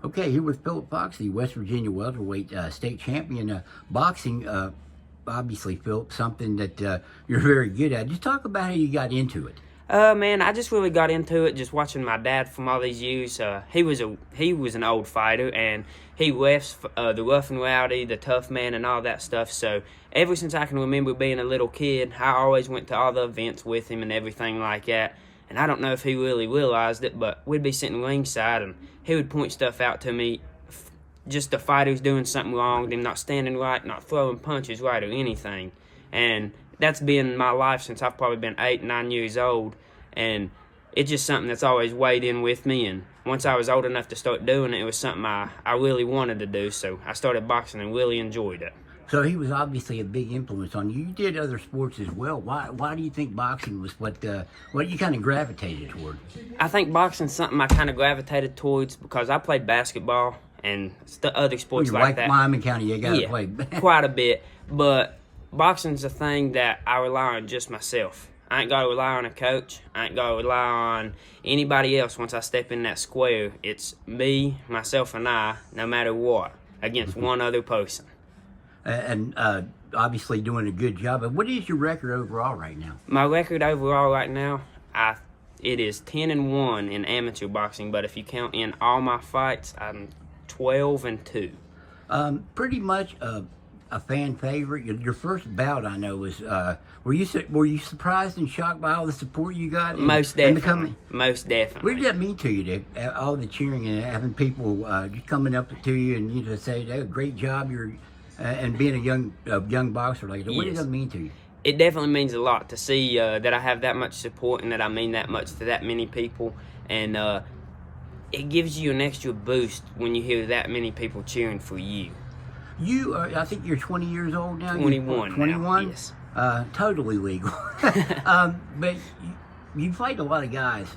Okay, here with Phillip Fox, the West Virginia welterweight state champion. Boxing, obviously, Phillip, something that you're very good at. Just talk about how you got into it. Man, I just really got into it just watching my dad from all these years. He was an old fighter, and he refs the rough and rowdy, the tough man, and all that stuff. So ever since I can remember being a little kid, I always went to all the events with him and everything like that. And I don't know if he really realized it, but we'd be sitting ringside, and he would point stuff out to me, just the fighters doing something wrong, them not standing right, not throwing punches right or anything. And that's been my life since I've probably been 8, 9 years old. And it's just something that's always weighed in with me. And once I was old enough to start doing it, it was something I really wanted to do. So I started boxing and really enjoyed it. So he was obviously a big influence on you. You did other sports as well. Why do you think boxing was what you kind of gravitated toward? I think boxing's something I kind of gravitated towards because I played basketball and other sports like that. Wyoming County, you got to play. Quite a bit. But boxing's a thing that I rely on just myself. I ain't got to rely on a coach. I ain't got to rely on anybody else once I step in that square. It's me, myself, and I, no matter what, against one other person. And obviously doing a good job. But what is your record overall right now? My record overall right now, it is 10-1 in amateur boxing. But if you count in all my fights, I'm 12-2. Pretty much a fan favorite. Your first bout, I know, was were you surprised and shocked by all the support you got? Most definitely. Most definitely. What did that mean to you? All the cheering and having people just coming up to you and say, "Hey, great job, you're." And being a young boxer like that, what does that mean to you? It definitely means a lot to see that I have that much support and that I mean that much to that many people. And it gives you an extra boost when you hear that many people cheering for you. I think you're 20 years old now? 21 21? Yes. Totally legal. But you fight a lot of guys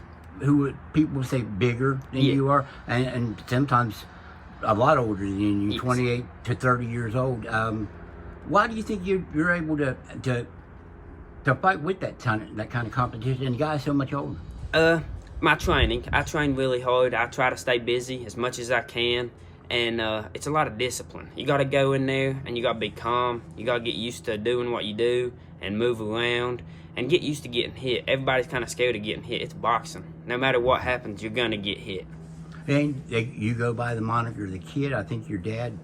who people say bigger than you are, and sometimes a lot older than you, yes. 28 to 30 years old. Why do you think you're able to fight with that kind of competition and guys so much older? My training. I train really hard. I try to stay busy as much as I can, and it's a lot of discipline. You got to go in there and you got to be calm. You got to get used to doing what you do and move around and get used to getting hit. Everybody's kind of scared of getting hit. It's boxing. No matter what happens, you're gonna get hit. And you go by the moniker The Kid. I think your dad,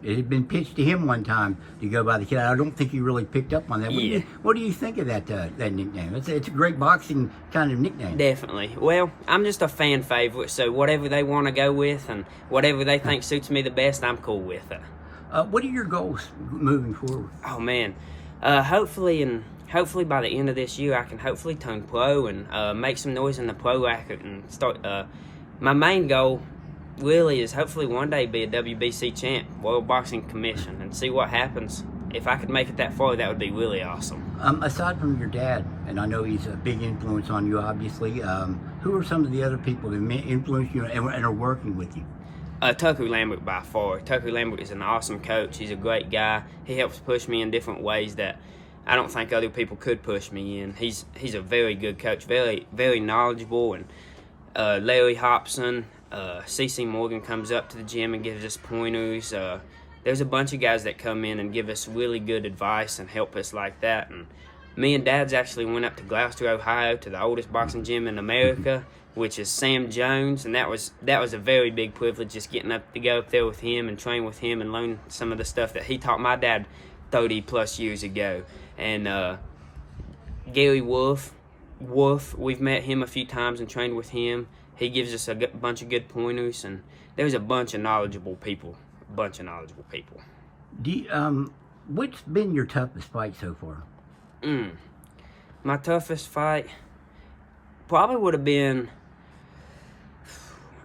it had been pitched to him one time to go by The Kid. I don't think he really picked up on that. What do you think of that nickname? It's a great boxing kind of nickname. Definitely. Well, I'm just a fan favorite, so whatever they want to go with and whatever they think suits me the best, I'm cool with it. What are your goals moving forward? Oh, man. Hopefully by the end of this year, I can hopefully turn pro and make some noise in the pro racket and start... My main goal really is hopefully one day be a WBC champ, World Boxing Commission, and see what happens. If I could make it that far, that would be really awesome. Aside from your dad, and I know he's a big influence on you, obviously, who are some of the other people that influence you and are working with you? Tucker Lambert by far. Tucker Lambert is an awesome coach. He's a great guy. He helps push me in different ways that I don't think other people could push me in. He's a very good coach, very, very knowledgeable, and Larry Hobson, C.C. Morgan comes up to the gym and gives us pointers. There's a bunch of guys that come in and give us really good advice and help us like that. And me and Dad's actually went up to Gloucester, Ohio, to the oldest boxing gym in America, which is Sam Jones, and that was a very big privilege, just getting up to go up there with him and train with him and learn some of the stuff that he taught my dad 30-plus years ago. And Gary Wolf, we've met him a few times and trained with him. He gives us a bunch of good pointers, and there's a bunch of knowledgeable people. What's been your toughest fight so far? My toughest fight probably would have been,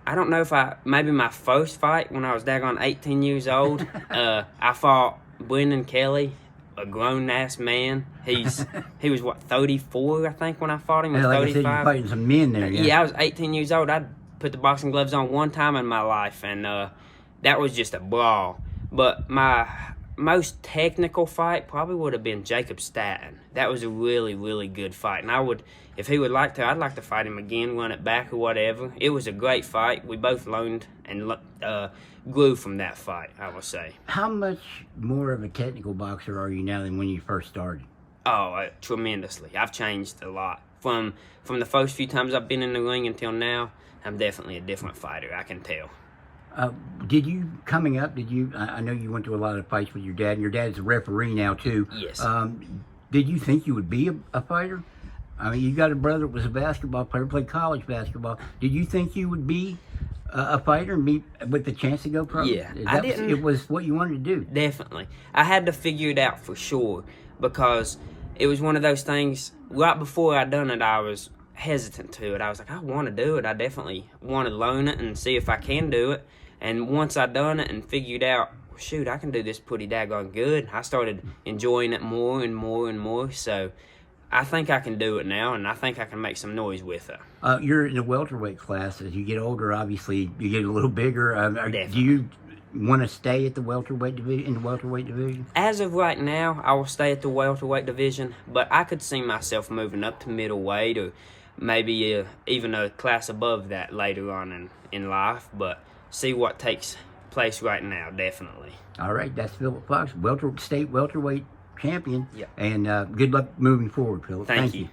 I don't know if maybe my first fight when I was daggone 18 years old. I fought Brendan Kelly, a grown-ass man. He was, 34, I think, when I fought him. Yeah, like 35. I said, you're fighting some men there. Yeah, I was 18 years old. I put the boxing gloves on one time in my life, and that was just a brawl. But my most technical fight probably would have been Jacob Staten. that was a really, really good fight. And I would, if he would like to, I'd like to fight him again, run it back or whatever. It was a great fight. We both learned and grew from that fight, I will say. How much more of a technical boxer are you now than when you first started? Oh, tremendously. I've changed a lot. From the first few times I've been in the ring until now, I'm definitely a different fighter, I can tell. Did you, coming up, I know you went to a lot of fights with your dad, and your dad's a referee now, too. Yes. Did you think you would be a fighter? I mean, you got a brother that was a basketball player, played college basketball. Did you think you would be a fighter and be with the chance to go pro? Yeah. It was what you wanted to do. Definitely. I had to figure it out for sure, because it was one of those things, right before I done it, I was hesitant to it. I was like, I want to do it. I definitely want to learn it and see if I can do it. And once I done it and figured out, shoot, I can do this pretty daggone good, I started enjoying it more and more and more. So I think I can do it now, and I think I can make some noise with it. You're in the welterweight class. As you get older, obviously, you get a little bigger. Do you want to stay at the welterweight division? As of right now, I will stay at the welterweight division, but I could see myself moving up to middleweight, or maybe even a class above that later on in life. But see what takes place right now, definitely. All right, that's Phillip Fox, state welterweight champion. Yeah. And good luck moving forward, Phillip. Thank you.